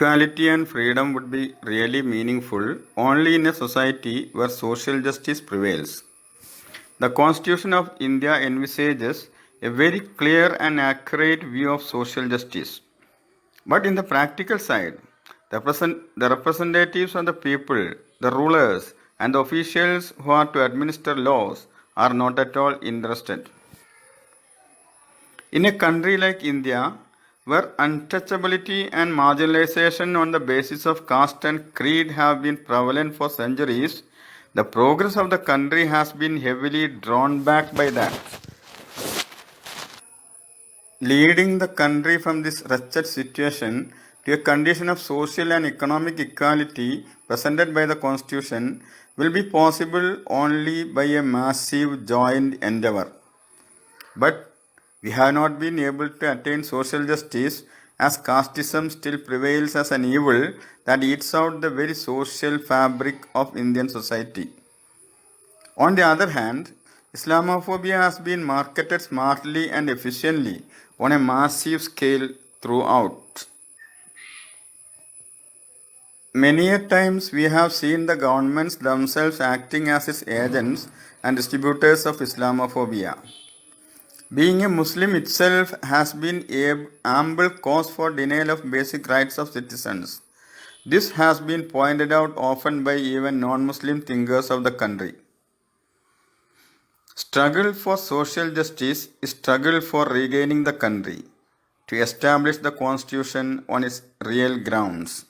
Equality and freedom would be really meaningful only in a society where social justice prevails. The Constitution of India envisages a very clear and accurate view of social justice. But in the practical side, the representatives of the people, the rulers, and the officials who are to administer laws are not at all interested. In a country like India, where untouchability and marginalization on the basis of caste and creed have been prevalent for centuries, the progress of the country has been heavily drawn back by that. Leading the country from this wretched situation to a condition of social and economic equality presented by the Constitution will be possible only by a massive joint endeavor. But we have not been able to attain social justice as casteism still prevails as an evil that eats out the very social fabric of Indian society. On the other hand, Islamophobia has been marketed smartly and efficiently on a massive scale throughout. Many a times we have seen the governments themselves acting as its agents and distributors of Islamophobia. Being a Muslim itself has been ample cause for denial of basic rights of citizens. This has been pointed out often by even non-Muslim thinkers of the country. Struggle for social justice is struggle for regaining the country, to establish the constitution on its real grounds.